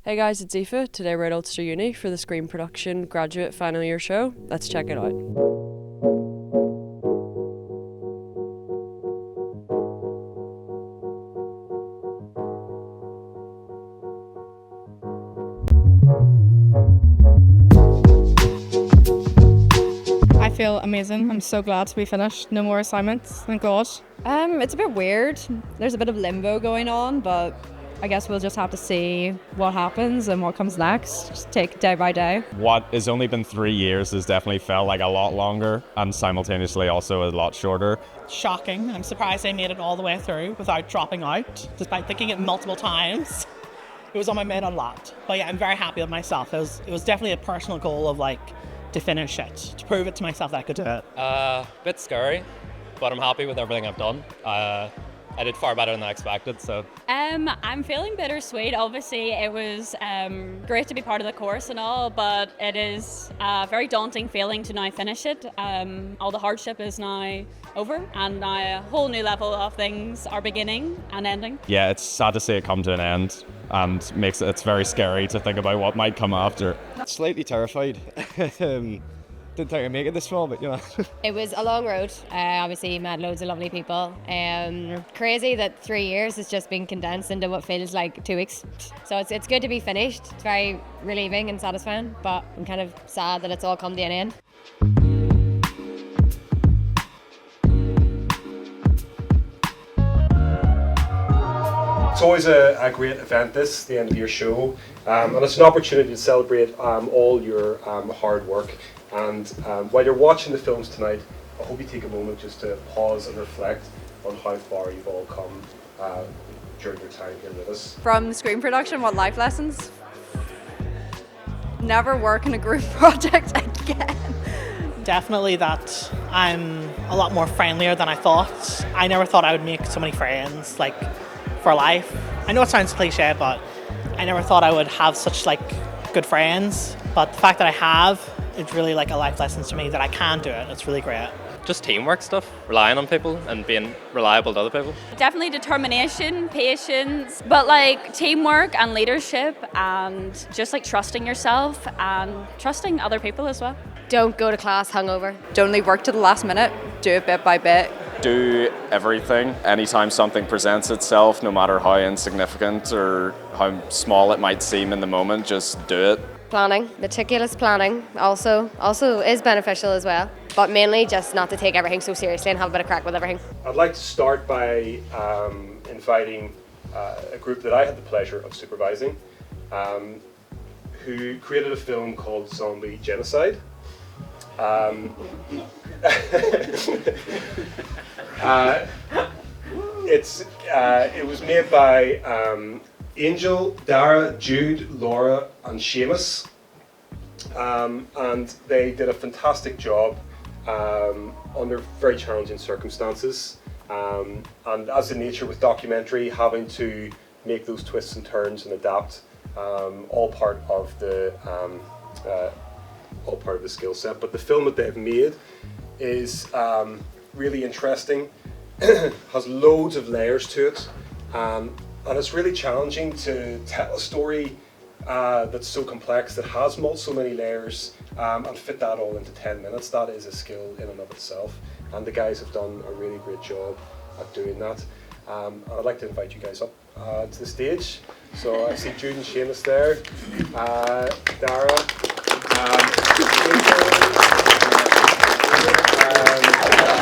Hey guys, it's Aoife. Today we're at Ulster Uni for the Screen Production Graduate Final Year show. Let's check it out. I feel amazing. I'm so glad to be finished. No more assignments, thank God. It's a bit weird. There's a bit of limbo going on, but I guess we'll just have to see what happens and what comes next. Just take it day by day. What has only been 3 years has definitely felt like a lot longer and simultaneously also a lot shorter. Shocking. I'm surprised I made it all the way through without dropping out, despite thinking it multiple times. It was on my mind a lot. But yeah, I'm very happy with myself. It was definitely a personal goal of to finish it, to prove it to myself that I could do it. Bit scary, but I'm happy with everything I've done. I did far better than I expected, so. I'm feeling bittersweet. Obviously, it was great to be part of the course and all, but it is a very daunting feeling to now finish it. All the hardship is now over, and now a whole new level of things are beginning and ending. Yeah, it's sad to see it come to an end and it's very scary to think about what might come after. Slightly terrified. Didn't think I'd make it this far, but you know. It was a long road. Obviously met loads of lovely people. Crazy that 3 years has just been condensed into what feels like 2 weeks. So it's good to be finished. It's very relieving and satisfying, but I'm kind of sad that it's all come to an end. It's always a great event, the end of your show, and it's an opportunity to celebrate all your hard work. And while you're watching the films tonight, I hope you take a moment just to pause and reflect on how far you've all come during your time here with us. From screen production, what life lessons? Never work in a group project again. Definitely that I'm a lot more friendlier than I thought. I never thought I would make so many friends, for life. I know it sounds cliche, but I never thought I would have such good friends. But the fact that I have, it's really a life lesson to me that I can do it. It's really great. Just teamwork stuff, relying on people and being reliable to other people. Definitely determination, patience, but teamwork and leadership, and just trusting yourself and trusting other people as well. Don't go to class hungover. Don't leave work to the last minute. Do it bit by bit. Do everything. Anytime something presents itself, no matter how insignificant or how small it might seem in the moment, just do it. Planning, meticulous planning also is beneficial as well, but mainly just not to take everything so seriously and have a bit of crack with everything. I'd like to start by inviting a group that I had the pleasure of supervising, who created a film called Zombie Genocide. It was made by Angel, Dara, Jude, Laura and Seamus, and they did a fantastic job under very challenging circumstances, and as the nature with documentary, having to make those twists and turns and adapt, all part of the skill set. But the film that they've made is really interesting, has loads of layers to it, and it's really challenging to tell a story that's so complex, that has so many layers, and fit that all into 10 minutes. That is a skill in and of itself, and the guys have done a really great job at doing that. And I'd like to invite you guys up to the stage. So I see Jude and Seamus there, Dara,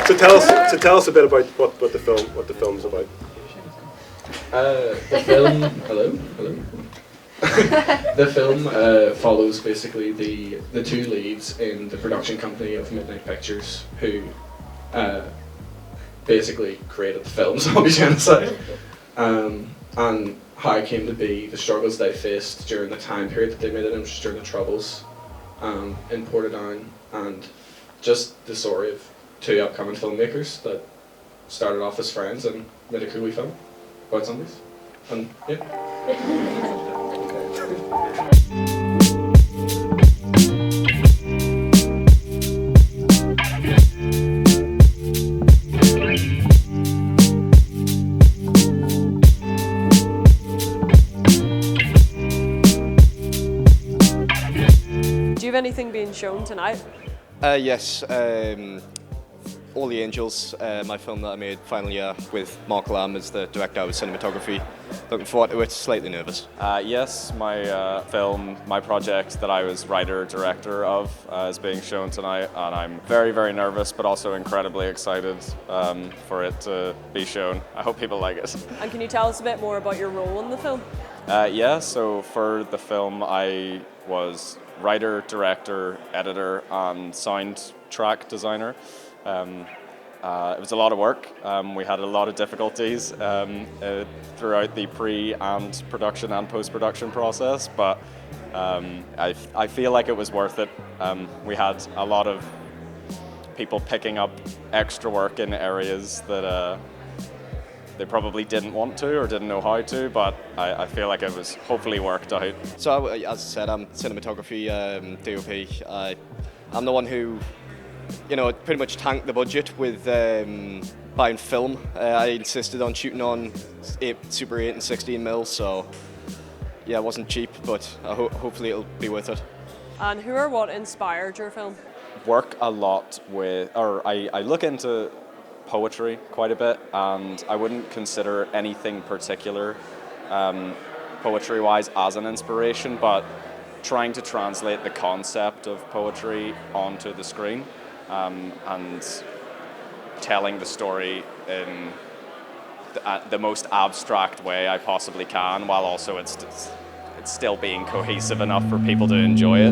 to tell us a bit about what the film's about. The film, hello. The film follows basically the two leads in the production company of Midnight Pictures, who basically created the film Zombie Genocide, and how it came to be, the struggles they faced during the time period that they made it in, during the Troubles in Portadown, and just the story of two upcoming filmmakers that started off as friends and made a cool wee film about zombies. And yeah. anything being shown tonight? Yes, All the Angels, my film that I made final year with Mark Lamb as the director of cinematography. Looking forward to it, slightly nervous. Yes, my film, my project that I was writer, director of is being shown tonight, and I'm very, very nervous but also incredibly excited for it to be shown. I hope people like it. And can you tell us a bit more about your role in the film? Yeah, so for the film I was writer, director, editor and soundtrack designer. It was a lot of work. We had a lot of difficulties throughout the pre and production and post-production process, but I feel like it was worth it. We had a lot of people picking up extra work in areas that they probably didn't want to or didn't know how to, but I feel like it was hopefully worked out. So, as I said, I'm cinematography, DOP. I'm the one who, pretty much tanked the budget with buying film. I insisted on shooting on Super 8 and 16 mil, so yeah, it wasn't cheap, but hopefully it'll be worth it. And who or what inspired your film? Work a lot with, or I look into poetry quite a bit, and I wouldn't consider anything particular poetry-wise as an inspiration, but trying to translate the concept of poetry onto the screen and telling the story in the most abstract way I possibly can, while also it's still being cohesive enough for people to enjoy it.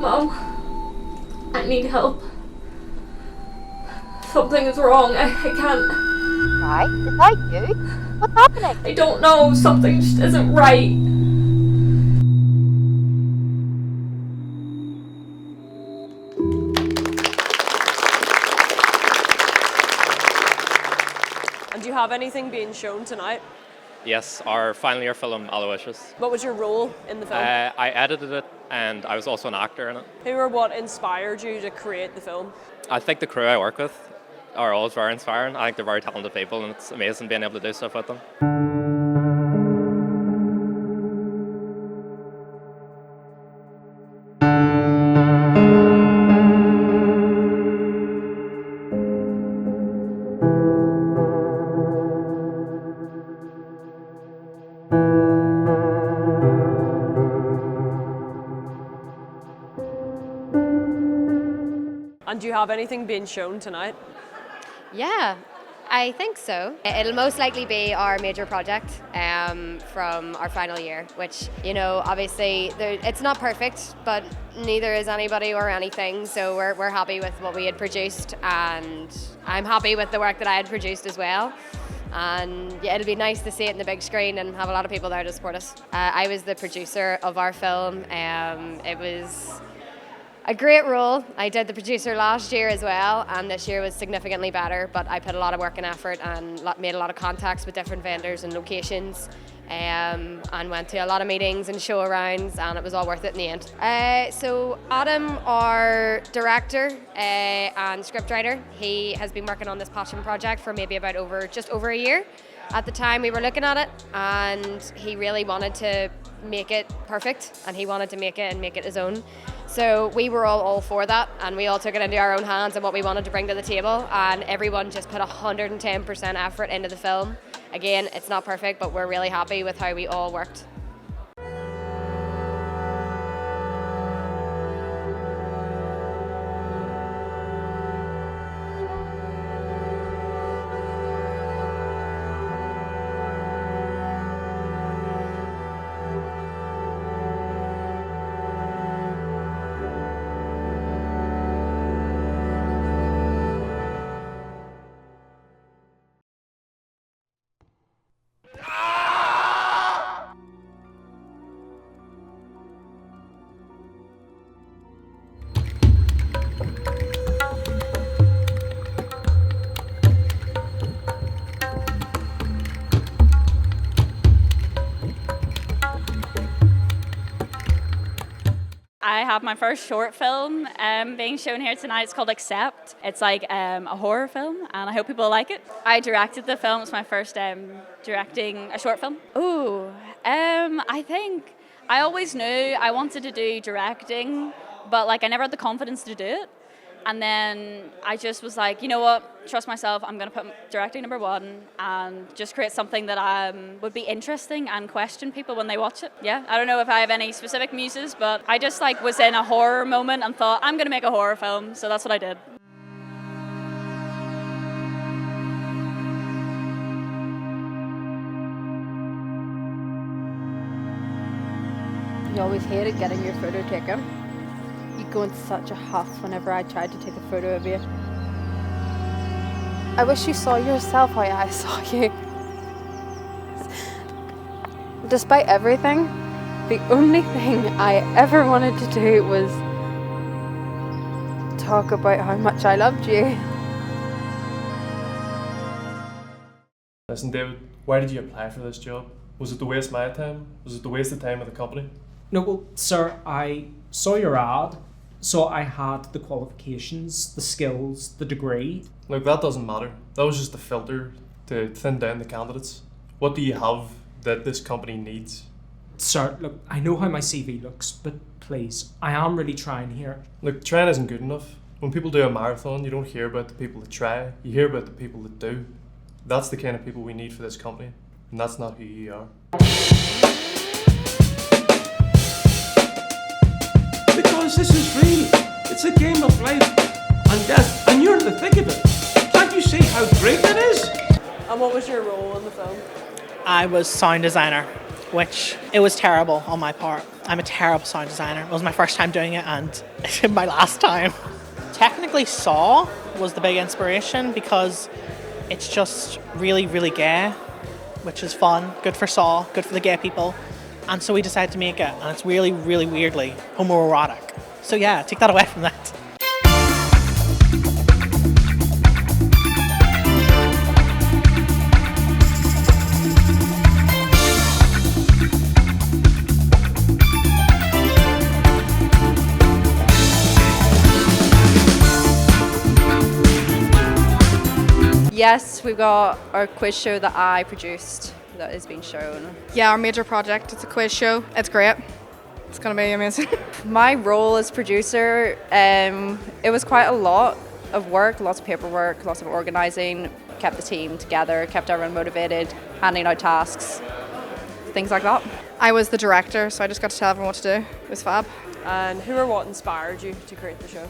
Mom, I need help. Something is wrong. I can't. Right? Is that you? What's happening? I don't know. Something just isn't right. And do you have anything being shown tonight? Yes, our final year film, Aloysius. What was your role in the film? I edited it, and I was also an actor in it. Who or what inspired you to create the film? I think the crew I work with are always very inspiring. I think they're very talented people, and it's amazing being able to do stuff with them. And do you have anything being shown tonight? Yeah, I think so. It'll most likely be our major project from our final year, which, obviously it's not perfect, but neither is anybody or anything. So we're happy with what we had produced, and I'm happy with the work that I had produced as well. And yeah, it'll be nice to see it in the big screen and have a lot of people there to support us. I was the producer of our film. It was a great role. I did the producer last year as well, and this year was significantly better, but I put a lot of work and effort and made a lot of contacts with different vendors and locations, and went to a lot of meetings and show arounds, and it was all worth it in the end. So Adam, our director and scriptwriter, he has been working on this passion project for maybe just over a year. At the time we were looking at it, and he really wanted to make it perfect, and he wanted to make it his own. So we were all for that, and we all took it into our own hands and what we wanted to bring to the table, and everyone just put 110% effort into the film. Again, it's not perfect, but we're really happy with how we all worked. have my first short film being shown here tonight. It's called Accept. It's like a horror film, and I hope people like it. I directed the film. It's my first directing a short film. Ooh, I think I always knew I wanted to do directing, but like I never had the confidence to do it. And then I just was like, you know what, trust myself, I'm going to put directing number one and just create something that would be interesting and question people when they watch it. Yeah, I don't know if I have any specific muses, but I just like was in a horror moment and thought, I'm going to make a horror film, so that's what I did. You always hated getting your photo taken. You go in such a huff whenever I tried to take a photo of you. I wish you saw yourself how I saw you. Despite everything, the only thing I ever wanted to do was talk about how much I loved you. Listen, David, why did you apply for this job? Was it to waste my time? Was it to waste the time of the company? No, well, sir, I saw your ad, so I had the qualifications, the skills, the degree. Look, that doesn't matter. That was just a filter to thin down the candidates. What do you have that this company needs? Sir, look, I know how my CV looks, but please, I am really trying here. Look, trying isn't good enough. When people do a marathon, you don't hear about the people that try, you hear about the people that do. That's the kind of people we need for this company, and that's not who you are. Because this is real. It's a game of life and death, and you're in the thick of it. Can't you see how great it is? And what was your role in the film? I was sound designer, which it was terrible on my part. I'm a terrible sound designer. It was my first time doing it and my last time. Technically, Saw was the big inspiration because it's just really, really gay, which is fun, good for Saw, good for the gay people. And so we decided to make it, and it's really, really weirdly homoerotic. So yeah, take that away from that. Yes, we've got our quiz show that I produced that is being shown. Yeah, our major project. It's a quiz show. It's great. It's going to be amazing. My role as producer, it was quite a lot of work, lots of paperwork, lots of organising, kept the team together, kept everyone motivated, handing out tasks, things like that. I was the director, so I just got to tell everyone what to do. It was fab. And who or what inspired you to create the show?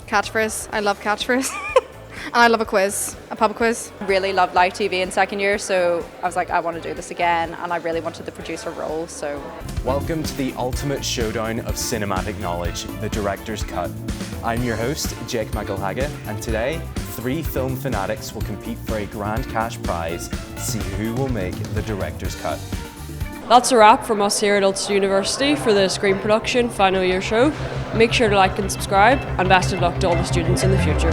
Catchphrase. I love catchphrase. And I love a quiz, a pub quiz. Really loved live TV in second year, so I was like, I want to do this again, and I really wanted the producer role, so. Welcome to the ultimate showdown of cinematic knowledge, the director's cut. I'm your host, Jake McGrath, and today, 3 film fanatics will compete for a grand cash prize to see who will make the director's cut. That's a wrap from us here at Ulster University for the Screen Production final year show. Make sure to like and subscribe, and best of luck to all the students in the future.